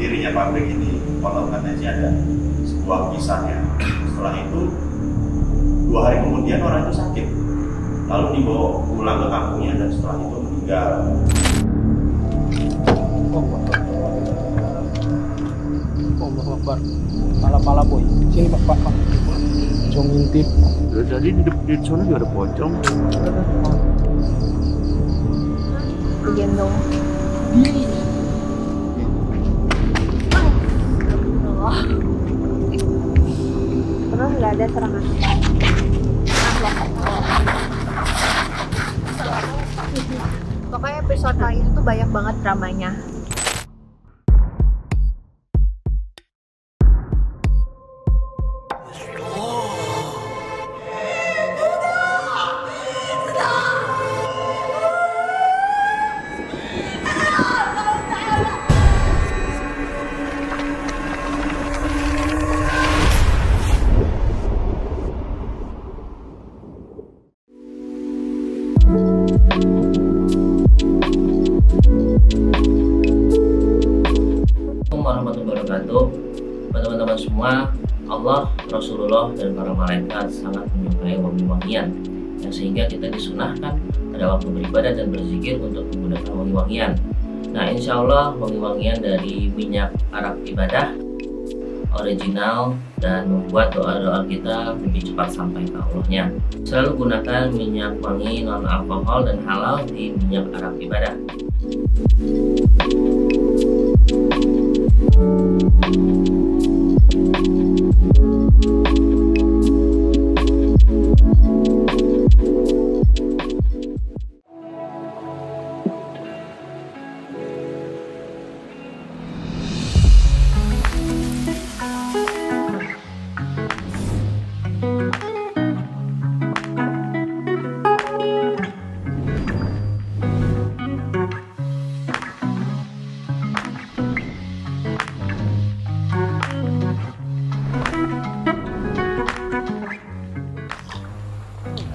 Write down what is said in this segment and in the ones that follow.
berdirinya pabrik ini, konon katanya sih ada sebuah kisahnya. Setelah itu 2 hari kemudian orang itu sakit, lalu dibawa pulang ke kampungnya dan setelah itu meninggal. Allah Akbar. Pala-pala boy. Sini Pak. Pocong ngintip. Tadi di sana juga ada pocong. Gendong. Terus nggak ada serangan. Pokoknya episode kali ini tuh banyak banget dramanya. Warahmatullahi wabarakatuh. Teman-teman semua, Allah, Rasulullah, dan para malaikat sangat menyukai wangi-wangian, yang sehingga kita disunahkan pada waktu beribadah dan berzikir untuk menggunakan wangi-wangian. Nah, insya Allah wangi-wangian dari minyak arak ibadah original dan membuat doa-doa kita lebih cepat sampai ke Allahnya. Selalu gunakan minyak wangi non alkohol dan halal di minyak arak ibadah.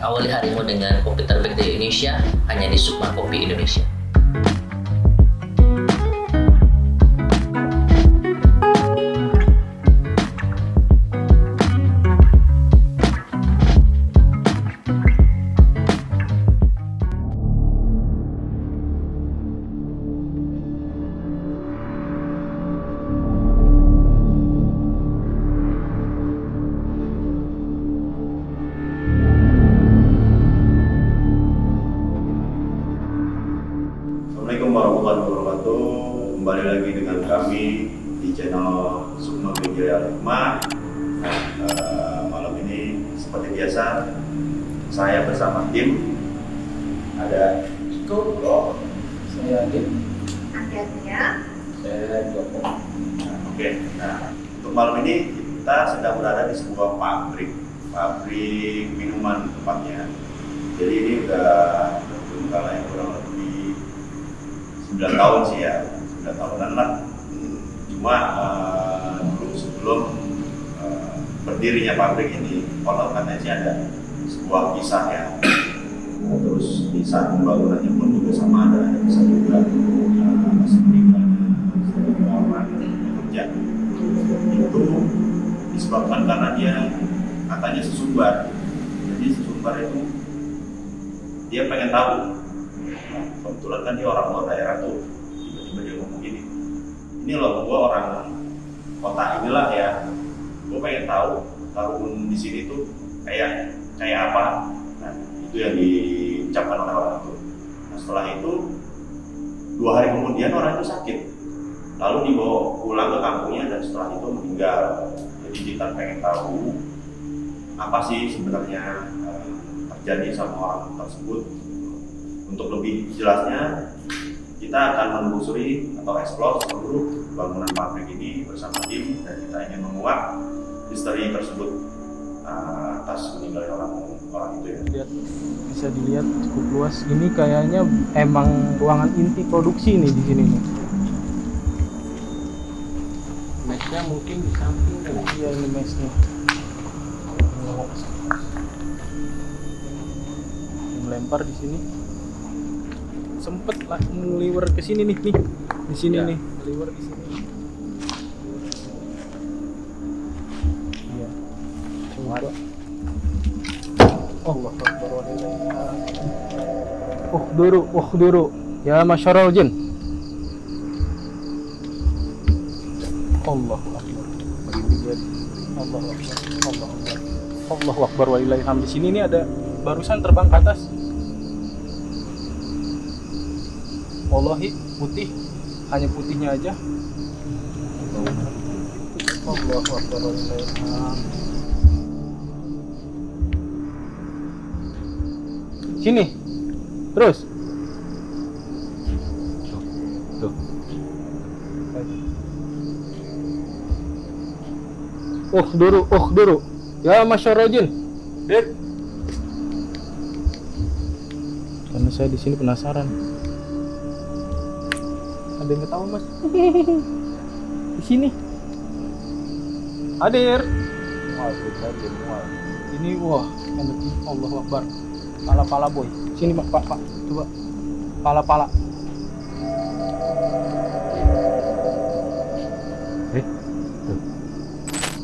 Awali harimu dengan kopi terbaik dari Indonesia, hanya di Sukma Kopi Indonesia. Assalamualaikum warahmatullahi wabarakatuh. Kembali lagi dengan kami di channel Sukma Media Al-Hikmah. Malam ini seperti biasa saya bersama tim, ada Iko, Saya Adit. Akhirnya Saya Joko. Oke. Nah, untuk malam ini kita sedang berada di sebuah pabrik minuman tepatnya. Jadi ini udah berkala yang kurang lebih 9 tahun sih ya, 9 tahunan lah. Cuma sebelum berdirinya pabrik ini, konon katanya sih ada sebuah kisah ya. Terus di saat pembangunannya pun juga sama ada kisah juga orang bekerja. Itu disebabkan karena dia katanya sesumbar. Jadi sesumbar itu dia pengen tahu. Kebetulan kan dia orang luar daerah tuh, tiba-tiba dia ngomong gini, ini loh gua orang kota inilah ya, gua pengen tahu tahun di sini tuh kayak apa. Nah, itu yang diucapkan oleh orang itu. Nah, setelah itu 2 hari kemudian orang itu sakit, lalu dibawa pulang ke kampungnya dan setelah itu meninggal. Jadi kita pengen tahu apa sih sebenarnya terjadi sama orang tersebut. Untuk lebih jelasnya, kita akan menelusuri atau eksplor seluruh bangunan pabrik ini bersama tim, dan kita ingin menguak misteri tersebut atas meninggalnya orang itu ya. Lihat, bisa dilihat cukup luas. Ini kayaknya emang ruangan inti produksi nih di sini nih. Mesnya mungkin di samping kan? Iya, ini mesnya. Melempar di sini. Sempet lah ngeliwer ke sini nih, di sini Ya. nih, ngeliwer di sini. Coba. Allah Akbar walillahilhamd. Uhduru ya masyarul jin. Allah Akbar. Allah Akbar. Allah Akbar. Allahu Akbar walillahilhamd. Di sini nih ada barusan terbang ke atas. Wallahi putih, hanya putihnya aja. Allahu Akbar walillahilhamd. Sini. Terus. Tuh. Uhduru. Ya masyarul jin. Dek. Karena saya di sini penasaran. Ada yang ketawa, Mas? Di sini. Hadir. Ini wah, energi Allahu Akbar. Pala-pala boy. Sini Pak. Coba. Pala-pala.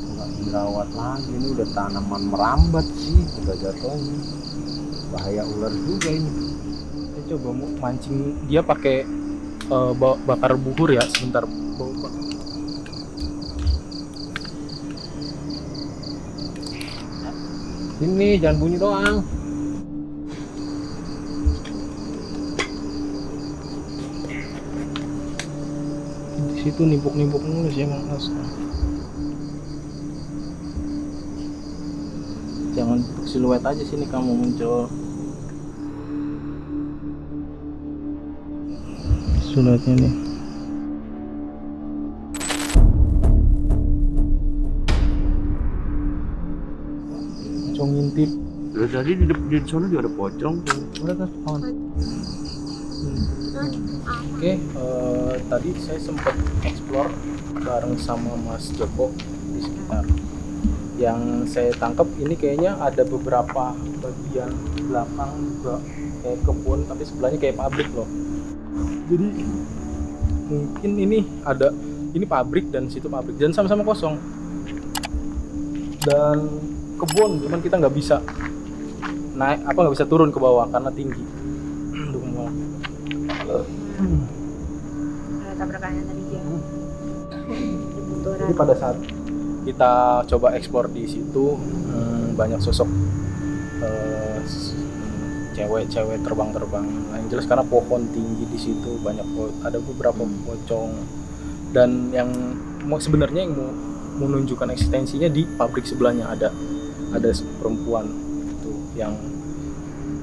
Nggak dirawat lagi, ini udah tanaman merambat sih, udah jatuhnya. Bahaya ular juga ini. Saya coba mau mancing dia pakai bakar buhur ya, sebentar. Ini jangan bunyi doang. Di situ nimpuk-nimpuk mulu sih emang Mas. Jangan siluet aja sini kamu muncul. Siluetnya nih. Pocong ngintip. Dari tadi di sana juga ada pocong. Udah kan kawan. Oke, tadi saya sempat explore bareng sama Mas Joko di sekitar. Yang saya tangkap ini kayaknya ada beberapa bagian belakang juga kayak kebun, tapi sebelahnya kayak pabrik loh. Jadi mungkin ini pabrik dan situ pabrik dan sama-sama kosong. Dan kebun, cuman kita nggak bisa nggak bisa turun ke bawah karena tinggi. Ada tabrakannya tadi ya. Jadi pada saat kita coba eksplor di situ, banyak sosok cewek-cewek terbang-terbang. Yang jelas karena pohon tinggi di situ, ada beberapa pocong. Dan yang sebenarnya yang mau menunjukkan eksistensinya di pabrik sebelahnya ada perempuan itu yang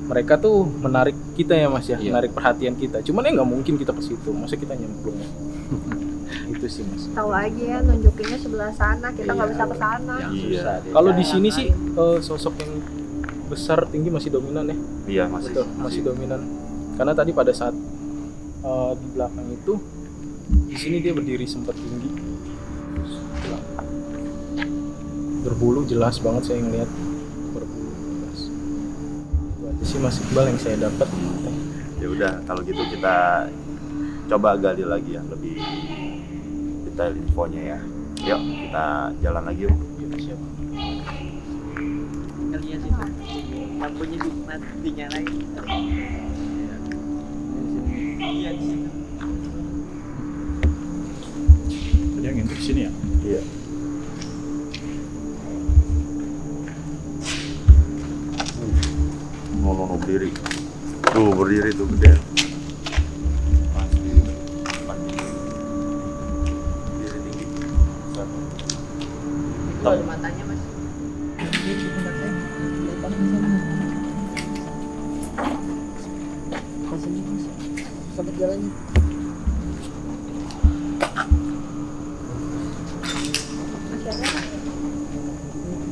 mereka tuh menarik kita ya Mas ya, menarik perhatian kita. Cuman ya nggak mungkin kita ke situ, masa kita nyemplung. Itu sih Mas. Tahu aja ya, nunjukinnya sebelah sana, kita nggak bisa ke sana. Kalau di sini sih sosok yang besar tinggi masih dominan ya. Iya masih. Betul, masih dominan. Karena tadi pada saat di belakang itu, di sini dia berdiri sempat tinggi. Berbulu jelas banget saya ngeliat. Berbulu jelas. Itu aja sih Mas Iqbal yang saya dapat. Ya udah, kalau gitu kita coba gali lagi ya lebih detail infonya ya. Yuk kita jalan lagi yuk. Siap. Lihat itu lampunya dinyalain. Iya di situ. Tadi yang ngintip sini ya? Iya. Ngomong berdiri. Tuh berdiri tuh gede. Pasti depan ini. Berdiri tinggi. Kalau matanya Mas. Sampai jalannya.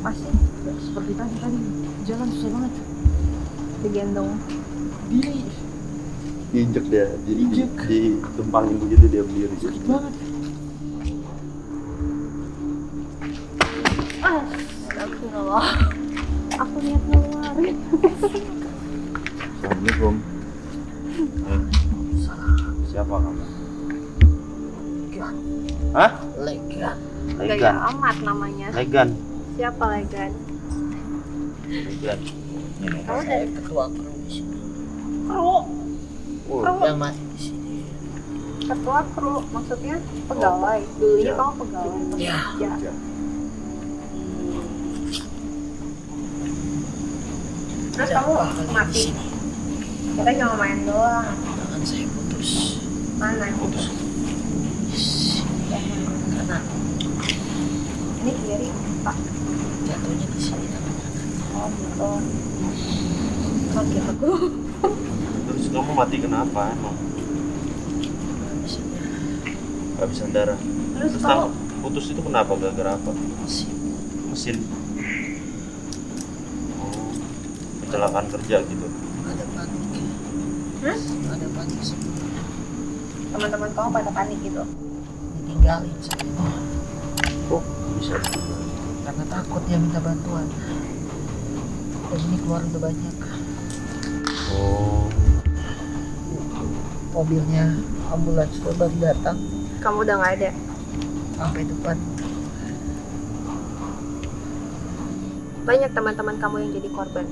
Masih Seperti tadi jalan susah banget. digendong. Diinjek dia, ditempangin begitu dia berdiri. Sakit banget. Astagfirullah. Aku niat ngeluarin. Assalamualaikum. Siapa kamu? Hah? Legan. Legan. Gaya amat namanya. Legan. Siapa Legan? Bukan. Kamu dari ketua kru di sini. kru, Oh, Yang mati di sini. ketua kru, maksudnya pegawai. Dulunya Ya. kamu pegawai. Ya. Ya. Terus kamu mati. Kita cuma main doang. Tangan saya putus. Mana? Putus. Kanan. Ini kiri, Pak. Jatuhnya di sini tangan kanan. Oh, gitu. Kaki aku. terus kamu mati kenapa emang? Mesinnya Kehabisan darah. Terus Terus kamu putus itu kenapa? Gara-gara apa? mesin. Mesin. Oh, kecelakaan kerja gitu. Ada panik. Ada panik semua. teman-teman kamu pada panik gitu. Ditinggalin semua. Oh, bisa juga. Karena takut dia minta bantuan. Dan ini keluar udah banyak. Oh, Mobilnya ambulans udah baru datang Kamu udah nggak ada. sampai depan. Banyak teman-teman kamu yang jadi korban.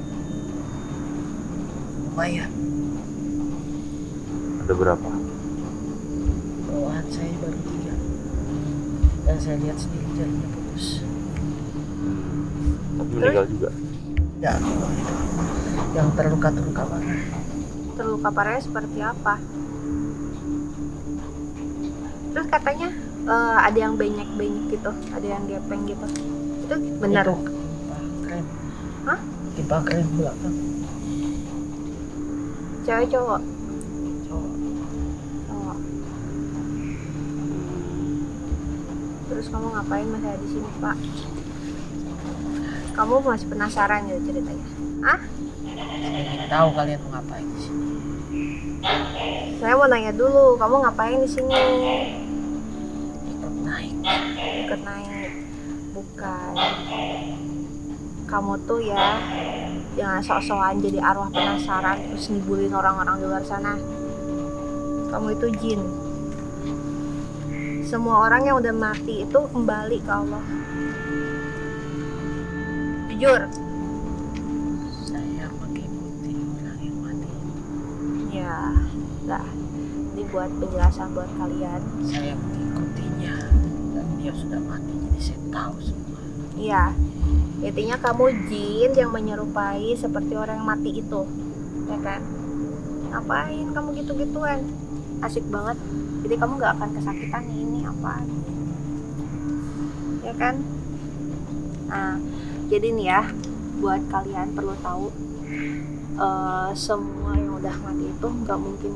Lumayan. ada berapa? Bawahan saya baru 3. Dan saya lihat sendiri jarinya putus. Tapi meninggal juga. Ya, kalau itu. Yang terluka-terluka parah. Terluka parahnya seperti apa? Terus katanya ada yang benyek-benyek gitu, ada yang gepeng gitu. Itu benar? Itu ketimpa kren. Hah? Ketimpa kren belakang. Cewek cowok? Cowok. Cowok. Terus kamu ngapain masih ada di sini, Pak? Kamu masih penasaran gitu ceritanya? Hah? Saya ingin tahu kalian mau ngapain di sini. Saya mau nanya dulu, kamu ngapain di sini? Ikut naik. Ikut naik. Bukan. Kamu tuh ya jangan sok-sokan jadi arwah penasaran terus ngibulin orang-orang di luar sana. Kamu itu jin. Semua orang yang udah mati itu kembali ke Allah. Jujur. Saya mengikuti orang yang mati. Ya, lah. Ini buat penjelasan buat kalian. Saya mengikutinya. Dan dia sudah mati, jadi saya tahu semua. Iya. Intinya kamu jin yang menyerupai seperti orang yang mati itu. Ya kan? Ngapain kamu gitu-gituan? Asik banget. Jadi kamu gak akan kesakitan nih, ini apaan? Ya kan? Nah, jadi nih ya, buat kalian perlu tahu semua yang udah mati itu nggak mungkin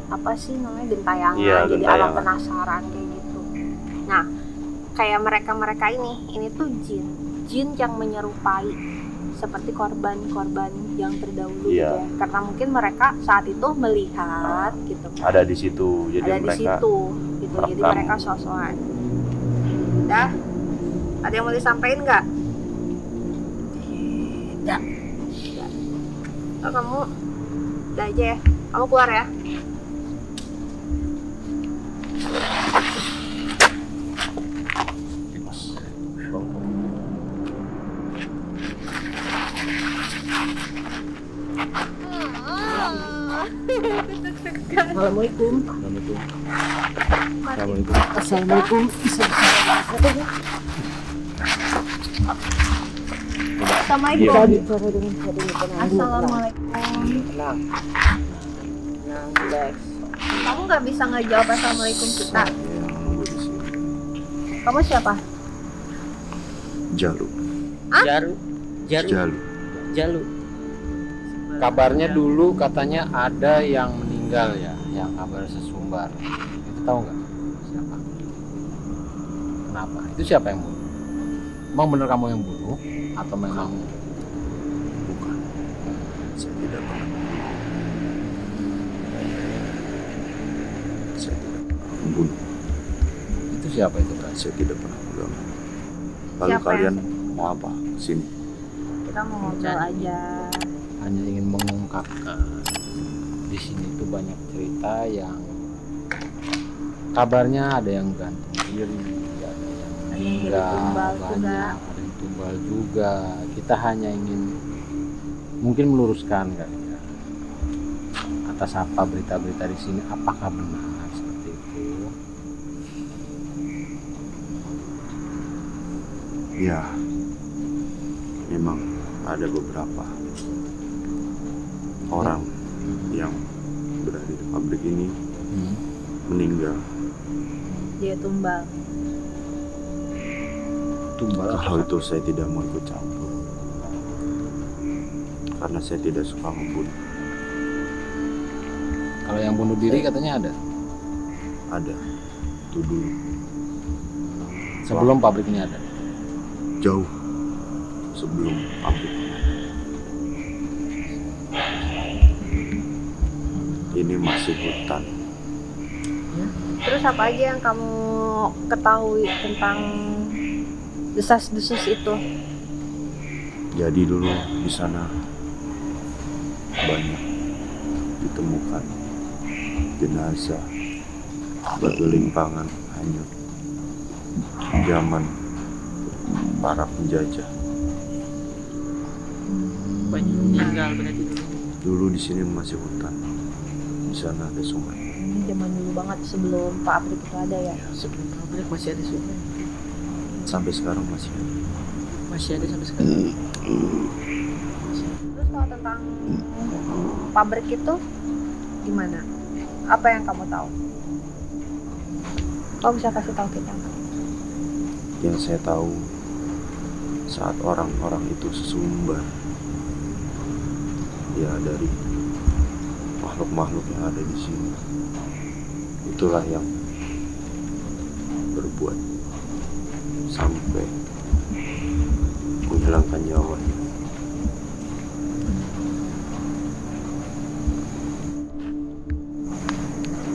apa sih namanya gentayangan, Iya, jadi gentayangan. alam penasaran kayak gitu. Nah, kayak mereka ini tuh jin yang menyerupai seperti korban-korban yang terdahulu Iya. gitu ya. Karena mungkin mereka saat itu melihat gitu. Ada di situ, jadi Ada di mereka situ gitu. Jadi merekam. mereka sosokan. Dah, ada yang mau disampaikan nggak? Tidak. Oh, kamu udah aja ya. Kamu keluar ya. Assalamualaikum. Assalamualaikum. Assalamualaikum. Assalamualaikum. Assalamualaikum. Tenang. Tenang, relax. Kamu nggak bisa ngejawab assalamualaikum kita. Ya, nunggu di sini. Kamu siapa? Jalu. Jaru. Jalu. Jalu. Kabarnya dulu katanya ada yang meninggal ya, yang kabar sesumbar. Itu tahu nggak siapa? Kenapa? Itu siapa yang bunuh? Emang bener kamu yang bunuh atau memang Bukan. Saya tidak pernah. Saya tidak pernah membunuh. itu siapa itu berarti? Saya tidak pernah mengganggu. Lalu Siapa kalian mau apa? Sini. Kita mau ngobrol aja. Hanya ingin mengungkapkan di sini tuh banyak cerita yang kabarnya ada yang gantung diri, ada yang Ada yang jadi meninggal, tumbal juga. banyak, ada yang tumbal juga. Kita hanya ingin mungkin meluruskan kali ya atas apa berita-berita di sini, apakah benar seperti itu? Ya, memang ada beberapa orang yang berada di pabrik ini meninggal. Dia tumbal. Tumbal Hal itu saya tidak mau ikut campur karena saya tidak suka membunuh. kalau yang bunuh diri katanya Ada itu dulu, sebelum pabrik ini ada. jauh sebelum pabrik. Ini masih hutan. Terus apa aja yang kamu ketahui tentang desas-desus itu? Jadi dulu di sana banyak ditemukan jenazah bergelimpangan hanyut zaman para penjajah. Banyak meninggal berarti dulu. Dulu di sini masih hutan, di sana ada sungai. Ini zaman dulu banget sebelum pabrik itu ada ya. Sebelum pabrik masih ada sungai. Sampai sekarang masih ada. Masih ada sampai sekarang. Terus kalau tentang pabrik itu gimana? Apa yang kamu tahu? Kamu bisa kasih tahu kita nggak? Yang saya tahu, saat orang-orang itu sesumbar ya dari makhluk-makhluk yang ada di sini, itulah yang berbuat sampai menghilangkan nyawanya.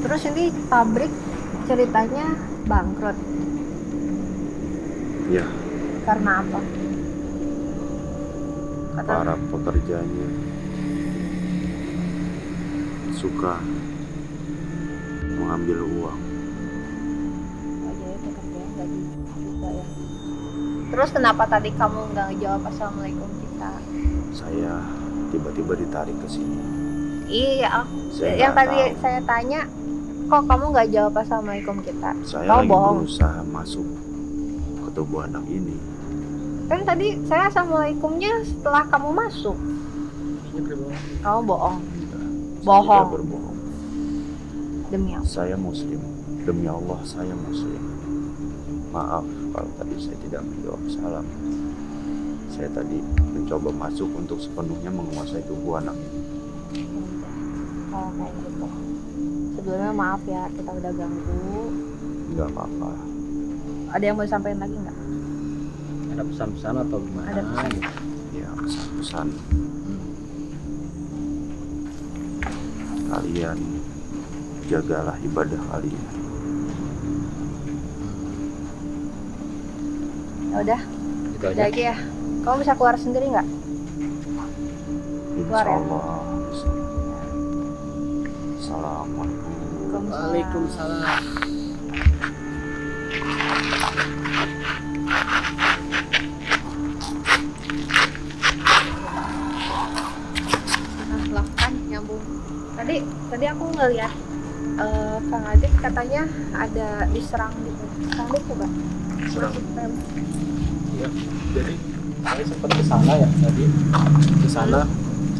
Terus ini pabrik ceritanya bangkrut Ya, karena apa? Kata para pekerjanya suka mengambil uang. aja ya pekerjaan gaji juga ya. Terus kenapa tadi kamu nggak ngejawab assalamualaikum kita? Saya tiba-tiba ditarik ke sini. Iya, Saya yang nggak tadi tahu. saya tanya, kok kamu nggak jawab assalamualaikum kita? Saya Kamu lagi bohong. berusaha masuk ke tubuh anak ini. Kan tadi saya assalamualaikumnya setelah kamu masuk. Ini berbohong. Kamu bohong Saya Bohong. tidak berbohong. demi Allah. Saya muslim. Demi Allah saya muslim. Maaf kalau tadi saya tidak menjawab salam. Saya tadi mencoba masuk untuk sepenuhnya menguasai tubuh anak ini. Kalau kayak gitu. Sebelumnya maaf ya kita udah ganggu. Enggak apa-apa. Ada yang mau disampaikan lagi nggak? Ada pesan-pesan atau gimana? Ada pesan. gitu? Ya, pesan-pesan. Kalian jagalah ibadah kalian. Ya udah, Itu aja. udah aja ya. Kamu bisa keluar sendiri nggak? Insya Keluar ya? Allah. Assalamualaikum. Waalaikumsalam. Nah, lah kan nyambung. Tadi aku ngeliat Kang Adit katanya ada diserang gitu. Kang Adit coba. Masuk rem. Iya, jadi saya sempat ke sana ya tadi. Ke sana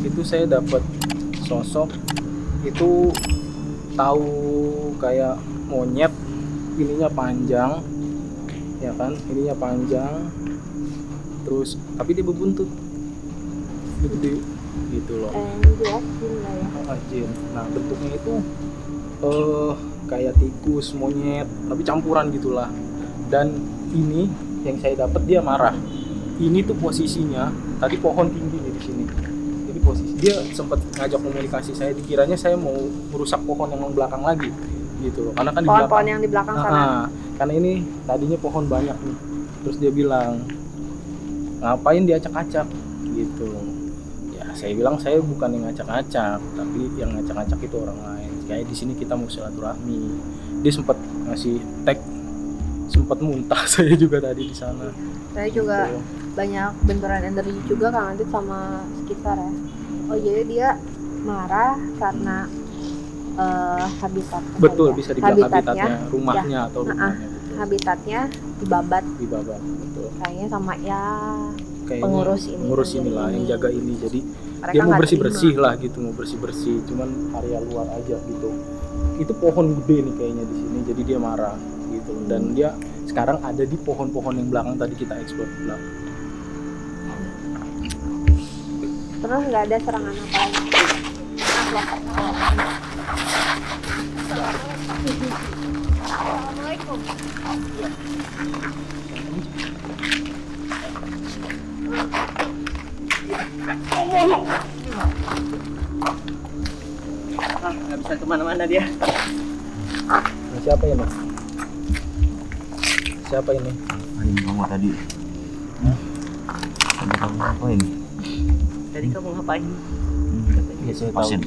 itu saya dapat sosok itu tahu kayak monyet, ininya panjang, ya kan? Ininya panjang. Terus tapi dia berbuntut. Gede gitu loh. Jelas jin lah ya. Jin. Nah, bentuknya itu kayak tikus, monyet, tapi campuran gitulah. Dan ini yang saya dapat dia marah. Ini tuh posisinya tadi pohon tinggi nih di sini. Jadi posisi dia sempat ngajak komunikasi saya, dikiranya saya mau merusak pohon yang belakang lagi gitu loh. Karena kan di Pohon-pohon belakang. yang di belakang sana. Karena ini tadinya pohon banyak nih. Terus dia bilang, "Ngapain diacak-acak?" gitu. Ya, saya bilang saya bukan yang ngacak-ngacak, tapi yang ngacak-ngacak itu orang lain. Kayak di sini kita mau silaturahmi. Dia sempat ngasih tag sempat muntah saya juga tadi di sana. Saya juga Gitu. banyak benturan energi juga Kang Adit sama sekitar ya. Oh jadi dia marah karena habitat. Betul, bisa dibilang Habitatnya, habitatnya, rumahnya atau rumahnya. Betul. habitatnya dibabat Dibabat, betul. kayaknya sama ya Kayaknya Pengurus ini, pengurus penjaga inilah yang ini. jaga ini. Jadi mereka dia mau nggak bersih bersih terima. lah gitu, mau bersih bersih. Cuman area luar aja gitu. Itu pohon gede nih kayaknya di sini. Jadi dia marah gitu. Dan dia sekarang ada di pohon-pohon yang belakang tadi kita explore di belakang. Terus nggak ada serangan apa lagi. Assalamualaikum. Nggak bisa kemana-mana dia. Nah, siapa ini? Siapa ini? Ini kamu tadi. Tadi kamu ngapain? Tadi kamu ngapain? Ya, saya tahu. Pasien.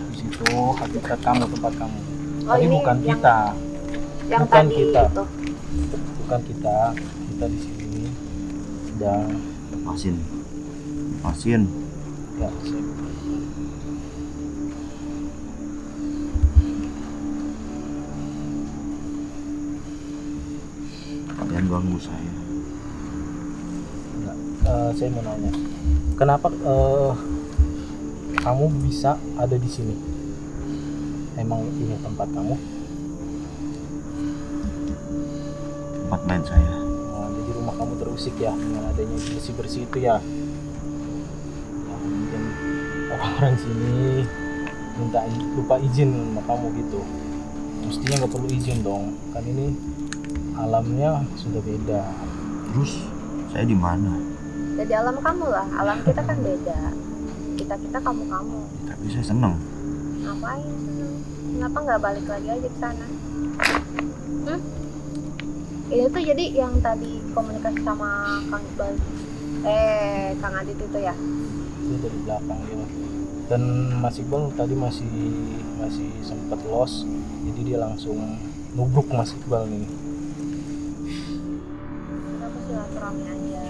Di situ habitat kamu, tempat kamu. Oh, Tapi ini bukan yang- kita. Yang Bukan tadi kita. itu. Bukan kita. Kita di sini sedang Pasien. ya saya Kalian ganggu saya. enggak. Saya mau nanya. Kenapa kamu bisa ada di sini? Emang ini tempat kamu? Tempat main saya. Nah, jadi rumah kamu terusik ya dengan adanya bersih-bersih itu ya. Ya, mungkin orang-orang sini lupa izin sama kamu gitu. Mestinya nggak perlu izin dong, kan ini alamnya sudah beda. Terus saya di mana? Jadi alam kamu lah. Alam kita kan beda. Kita kamu. Tapi saya senang. Ngapain seneng? Kenapa nggak balik lagi aja ke sana? Ini tuh jadi yang tadi komunikasi sama Kang Iqbal, Kang Adit itu ya. Itu dari belakang dia. Dan Mas Iqbal tadi masih sempat lost, jadi dia langsung nubruk Mas Iqbal nih. Kenapa silaturahmi aja?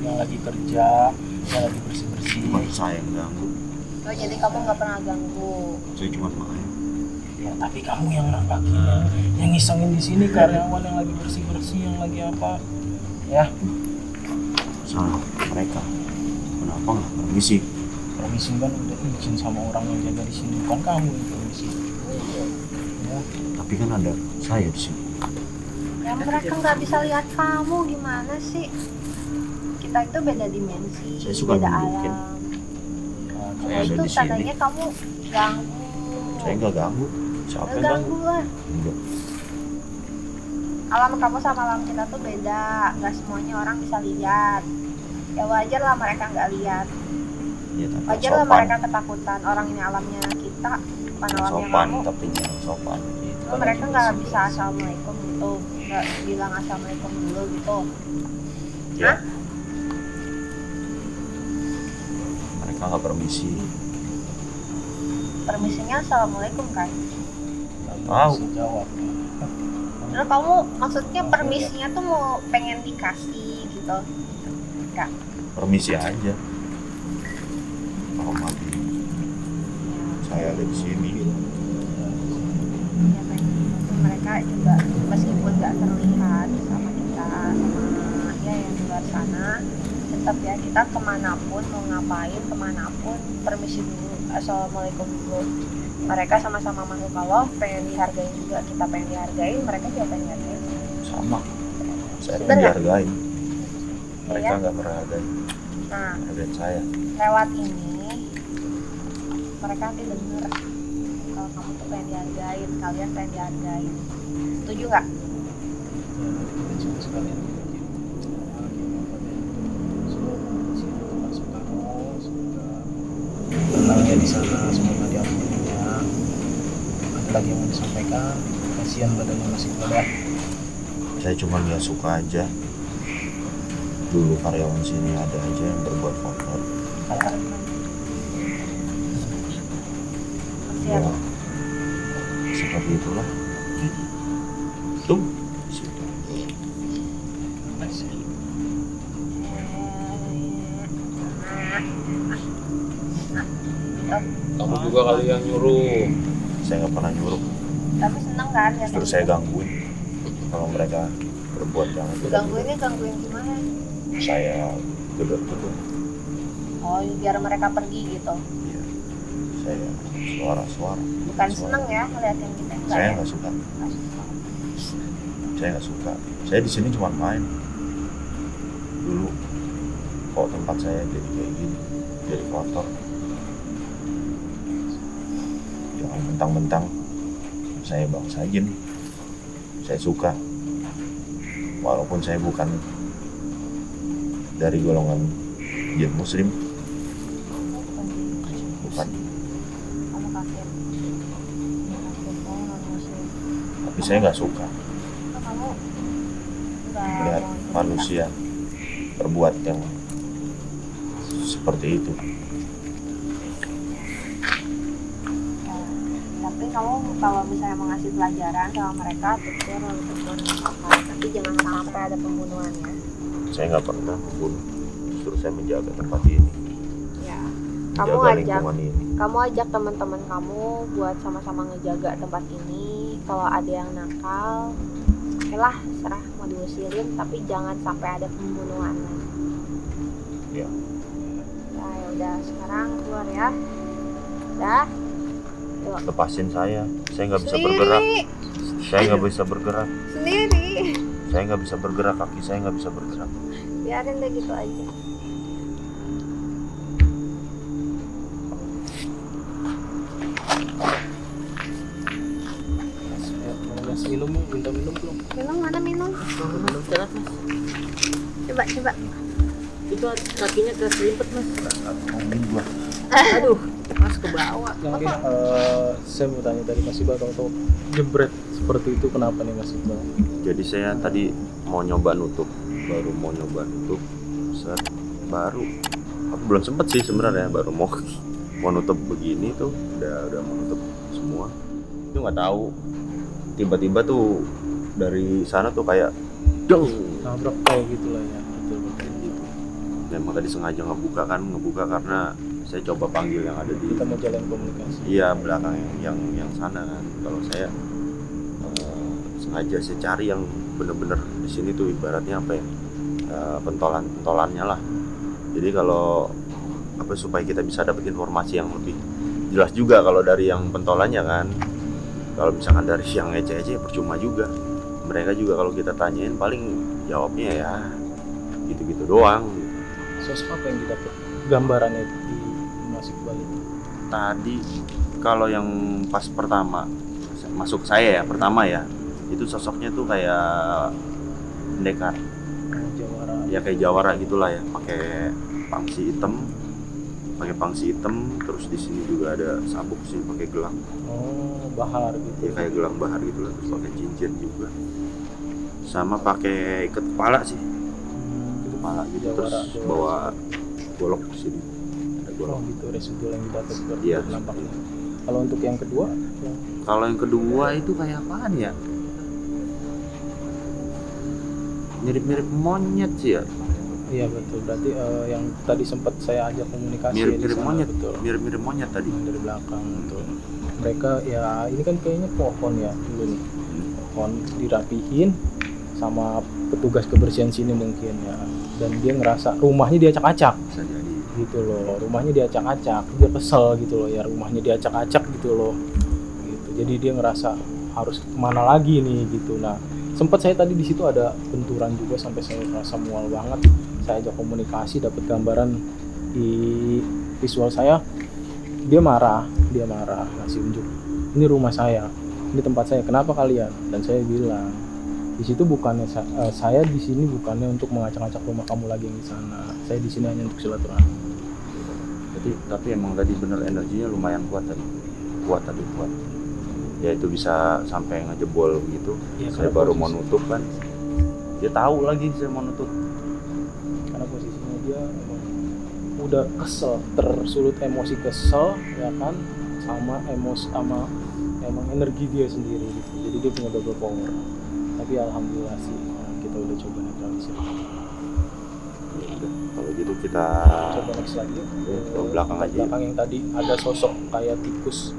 Yang lagi kerja, yang lagi bersih-bersih. Bukan saya yang ganggu. Oh jadi kamu nggak pernah ganggu? Saya cuma main. Ya, tapi kamu yang nampakin yang ngisengin di sini karyawan yang lagi bersih-bersih, yang lagi apa? Ya, Salah mereka. Kenapa nggak permisi? permisi kan udah izin sama orang yang jaga di sini, bukan kamu yang permisi. Ya, Tapi kan ada saya di sini. Ya mereka nggak bisa lihat kamu gimana sih? Kita itu beda dimensi, Saya suka beda nunjukin. alam. nah, Saya Nah, ada itu di sini. tandanya kamu ganggu. Saya nggak ganggu. Siapa Nggak yang ganggu? ganggu lah. Enggak. Alam kamu sama alam kita tuh beda. Nggak semuanya orang bisa lihat. Ya wajar lah mereka nggak lihat. Ya, tapi Wajar lah sopan. mereka ketakutan. Orang ini alamnya kita, bukan alamnya Sopan, kamu. tapi jangan sopan. itu Oh, kan mereka lagi nggak bersih-bersih. bisa assalamualaikum gitu, nggak bilang assalamualaikum dulu gitu. Ya. Mereka nggak permisi. Permisinya assalamualaikum kan? Nggak Tahu. bisa jawab. Terus kamu maksudnya permisinya tuh mau pengen dikasih gitu? Enggak. Permisi aja. Hormati. Saya ada di sini. Ya pengen gitu. Mereka juga meskipun nggak terlihat sama kita sama ya yang di luar sana, tetap ya kita kemanapun mau ngapain kemanapun permisi dulu, assalamualaikum dulu. Mereka sama-sama makhluk Allah, pengen dihargain juga, kita pengen dihargain, mereka juga pengen dihargain. Sama. Saya Bener kan nggak? dihargain. Mereka Iya. nggak menghargai. Nah, Hargain saya. lewat ini mereka nanti denger kalau kamu tuh pengen dihargain, kalian pengen dihargain. Setuju nggak? Ya, nanti kita coba sekalian bikin semoga di sini termasuk kamu, semoga tenang ya di sana, semoga diampuninya. Ada lagi yang mau disampaikan? Kasihan badannya masih Iqbal ya. Saya cuma nggak suka aja. Dulu karyawan sini ada aja yang berbuat kotor. Lihat. Ya, seperti itulah. Tuh, situ. Kamu juga kali yang nyuruh. Saya nggak pernah nyuruh. Tapi seneng kan ya? Terus saya gangguin kalau mereka berbuat yang itu. Gangguin gimana? Saya gedor-gedor. Oh, biar mereka pergi gitu. Iya. Saya suara-suara. Bukan seneng ya ngeliatin kita. Saya nggak suka. Saya nggak suka. Saya di sini cuma main. Dulu kok tempat saya jadi kayak gini, jadi kotor. Jangan mentang-mentang saya bangsa jin. Saya suka. Walaupun saya bukan dari golongan jin muslim. Bukan. Kamu kafir. Tapi saya nggak suka Kamu melihat manusia berbuat yang seperti itu. Tapi kamu kalau misalnya mau ngasih pelajaran sama mereka, tegur, tapi jangan sampai ada pembunuhan ya. Saya nggak pernah membunuh, justru saya menjaga tempat ini, Ya. menjaga lingkungan ini. Kamu ajak teman-teman kamu buat sama-sama ngejaga tempat ini. Kalau ada yang nakal, okelah, serah mau diusirin, tapi jangan sampai ada pembunuhan. Ya, Nah, ya udah sekarang keluar ya. Dah. Yuk. lepasin saya nggak bisa Sendiri. bergerak. Saya nggak bisa bergerak. Sendiri. Saya nggak bisa bergerak, kaki saya nggak bisa bergerak. Biarin deh gitu aja. Mas minum, minta minum belum? Minum, mana minum? Minum telat mas. Coba. Itu kakinya keselimpet mas. Ngomongin gua. Aduh, mas ke bawah. Yang saya mau tanya tadi Mas Iqbal, kalau jebret seperti itu kenapa nih Mas Iqbal? Jadi saya tadi mau nyoba nutup, set, baru. Aku belum sempet sih sebenarnya, baru mau nutup begini tuh, udah mau nutup semua. Itu nggak tahu, tiba-tiba tuh dari sana tuh kayak deng. Nabrak kayak gitu lah ya, betul gitu. Memang tadi sengaja ngebuka karena saya coba panggil yang ada di Kita mau jalan komunikasi. iya belakang yang sana kan. Kalau saya sengaja saya cari yang bener-bener di sini tuh ibaratnya apa ya, pentolannya lah. Jadi kalau apa supaya kita bisa dapat informasi yang lebih jelas juga kalau dari yang pentolannya kan. Kalau misalkan dari yang ece-ece percuma juga. Mereka juga kalau kita tanyain paling jawabnya ya gitu-gitu doang. Sosok apa yang didapat gambarannya di Mas Iqbal itu? Tadi kalau yang pas pertama masuk saya ya pertama ya, itu sosoknya tuh kayak pendekar Jawara. ya, kayak jawara gitulah ya, pakai pangsi hitam, terus di sini juga ada sabuk sih pakai gelang, Oh, bahar gitu. ya kayak gelang bahar gitu lah, terus pakai cincin juga, sama pakai ikat kepala sih, kepala gitu, terus Jawara. bawa golok di sini, ada Oh golok. gitu, residual yang didapat seperti Iya, itu nampaknya. Kalau untuk yang kedua, Kalau yang kedua itu kayak apaan ya? Mirip-mirip monyet sih ya. iya betul. Berarti yang tadi sempat saya ajak komunikasi ya di Mirip-mirip sana, monyet. betul. Mirip-mirip monyet tadi. Dari belakang betul. Mereka ya ini kan kayaknya pohon ya dulu nih. Pohon dirapihin sama petugas kebersihan sini mungkin ya. Dan dia ngerasa rumahnya diacak-acak Bisa jadi. gitu loh. Rumahnya diacak-acak, dia kesel gitu loh ya, rumahnya diacak-acak gitu loh. Gitu. Jadi dia ngerasa harus kemana lagi nih gitu. Nah, sempat saya tadi di situ ada benturan juga sampai saya merasa mual banget. Saya ajak komunikasi, dapat gambaran di visual saya. Dia marah, ngasih unjuk. Ini rumah saya, ini tempat saya. Kenapa kalian? Dan saya bilang, di situ bukannya saya di sini bukannya untuk mengacak-acak rumah kamu lagi yang di sana. Saya di sini hanya untuk silaturahmi. Tapi emang tadi bener energinya lumayan kuat tadi. Kuat. Ya itu bisa sampai ngejebol gitu. Ya, Saya karena baru mau posisi- nutup kan. Dia tahu lagi saya mau nutup. Karena posisinya dia emang udah kesel, tersulut emosi kesel ya kan, sama emang energi dia sendiri gitu. Jadi dia punya double power. Tapi alhamdulillah sih kita udah coba netralisir. Kalau gitu kita Coba next lagi yuk. ke belakang aja. Belakang yang tadi ada sosok kayak tikus.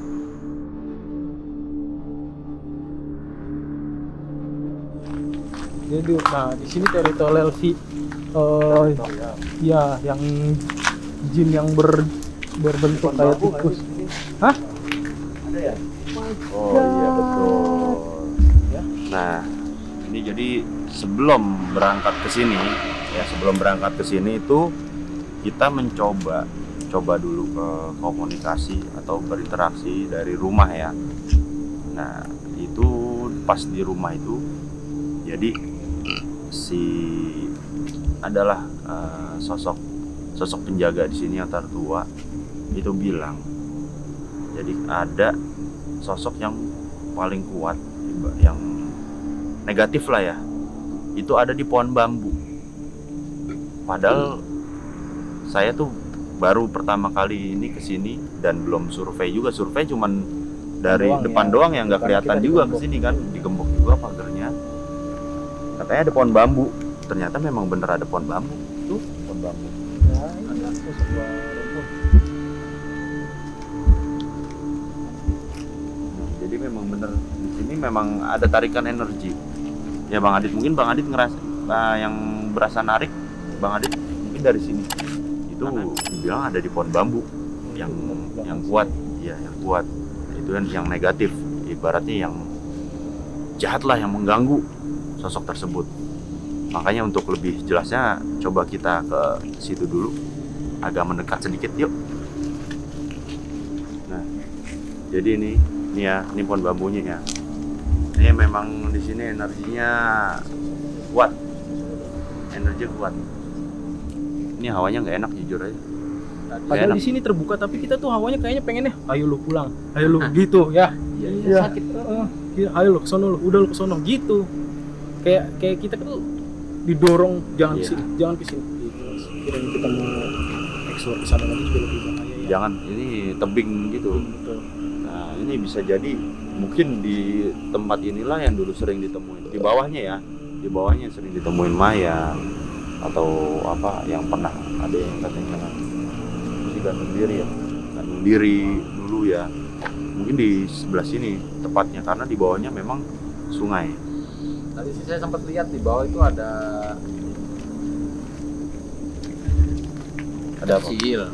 Jadi nah di sini teritorial si ya yang jin yang berbentuk kayak tikus. Hah? Ada ya? Oh iya betul. Nah, ini jadi sebelum berangkat ke sini itu kita mencoba dulu ke komunikasi atau berinteraksi dari rumah ya. Nah, itu pas di rumah itu jadi adalah sosok penjaga di sini yang tertua itu bilang, jadi ada sosok yang paling kuat yang negatif lah ya, itu ada di pohon bambu. Padahal saya tuh baru pertama kali ini kesini dan belum survei cuman dari depan doang ya, nggak kelihatan juga kesini kan, digembok juga pagarnya. Katanya ada pohon bambu, ternyata memang bener ada pohon bambu. Tuh pohon bambu. Ya, ini sosok baru. Jadi memang bener di sini memang ada tarikan energi. Ya Bang Adit, mungkin Bang Adit ngerasa yang berasa narik, Bang Adit mungkin dari sini. Itu dibilang ada di pohon bambu yang kuat, ya yang kuat. Itu yang negatif, ibaratnya yang jahat lah, yang mengganggu sosok tersebut. Makanya untuk lebih jelasnya coba kita ke situ dulu, agak mendekat sedikit yuk. Nah, jadi ini pohon bambunya ya. Ini memang di sini energinya kuat, energi kuat. Ini hawanya nggak enak jujur aja. Padahal di sini terbuka tapi kita tuh hawanya kayaknya pengennya, ayo lu pulang, ayo lu gitu ya. Iya. Sakit. Ayo lu kesono lu, udah lu kesono gitu. Kayak kita tuh didorong jangan kesini gitu. Kirain kita mau eksplor ke sana lagi juga lebih bahaya ya. Jangan, ini tebing gitu. Betul. Nah, ini bisa jadi mungkin di tempat inilah yang dulu sering ditemuin. Di bawahnya ya, di bawahnya sering ditemuin mayat atau apa yang pernah ada yang katanya gantung diri dulu ya. Mungkin di sebelah sini tepatnya karena di bawahnya memang sungai. Tadi sih saya sempat lihat di bawah itu ada kecil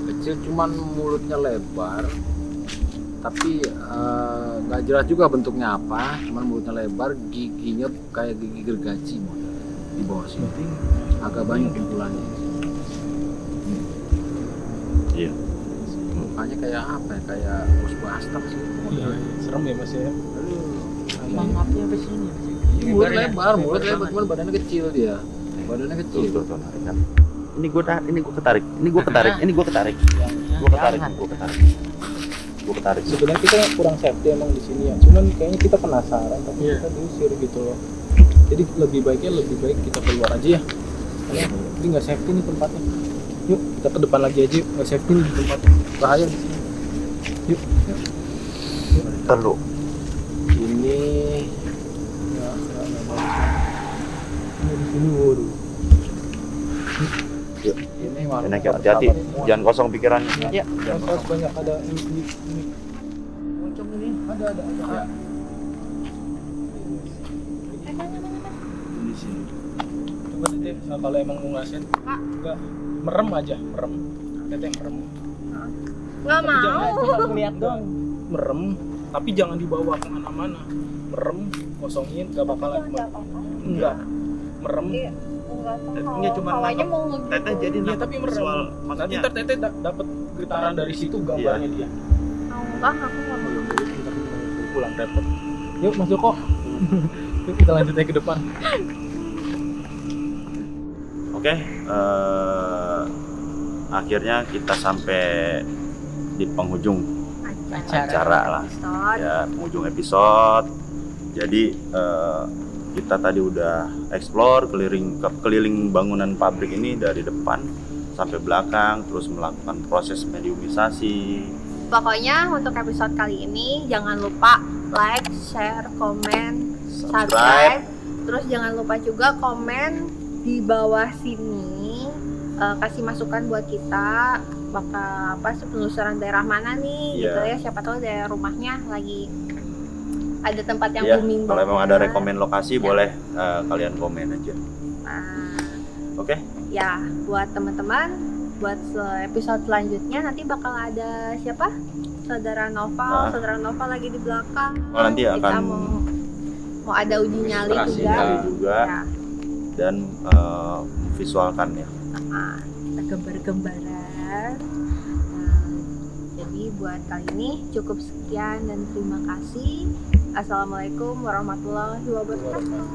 cuman mulutnya lebar, tapi nggak jelas juga bentuknya apa, cuman mulutnya lebar, giginya kayak gigi gergaji di bawah sini, agak banyak kumpulannya. Iya. Mukanya kayak apa ya, kayak Ghostbuster sih. Iya, serem ya Mas ya. Mangapnya apa sini? Mulut lebar, cuman badannya kecil dia. Badannya kecil. Tuh, kan. Ini gue ketarik. Sebenarnya kita kurang safety emang di sini ya. Cuman kayaknya kita penasaran tapi kita diusir gitu loh. Jadi lebih baik kita keluar aja ya. Karena ini nggak safety nih tempatnya. Yuk kita ke depan lagi aja, nggak safety nih tempatnya. Bahaya di sini. Yuk. Bentar lu. Ini di sini waduh. ini Enak ya, hati-hati, jangan kosong pikirannya. Ya, harus banyak ada ini. Pocong ini ada. Di sini. Coba Tete, kalau emang mau ngasih, enggak merem aja, merem. Tete merem. Nggak Tapi jangan mau. cuma ngeliat doang. Merem, tapi jangan dibawa kemana-mana. Merem, kosongin, gak bakalan. Enggak, merem. Enggak cuma hawanya mau ngegitu. Tete jadi Iya tapi merem. visual, Nanti maksudnya ntar Tete dapat getaran dari situ gambarnya dia. Enggak, aku nggak mau. Ntar pulang repot. Yuk Mas Joko. Yuk kita lanjut aja ke depan. Oke, akhirnya kita sampai di penghujung acara lah. Ya, penghujung episode. Jadi kita tadi udah explore keliling bangunan pabrik ini dari depan sampai belakang, terus melakukan proses mediumisasi, Pokoknya untuk episode kali ini jangan lupa like, share, komen, subscribe. Terus jangan lupa juga komen di bawah sini, kasih masukan buat kita bakal apa sih penelusuran daerah mana nih gitu ya. Siapa tahu daerah rumahnya lagi ada tempat yang booming kalau banget. emang ada rekomen lokasi boleh kalian komen aja. Oke. Ya, buat teman-teman, buat episode selanjutnya nanti bakal ada siapa? Saudara Noval, Saudara Noval lagi di belakang. Oh, nanti kita akan mau ada uji nyali juga. Ya. Dan visualkan ya. Kita gambar-gambaran. Jadi buat kali ini cukup sekian dan terima kasih. Assalamualaikum warahmatullahi wabarakatuh.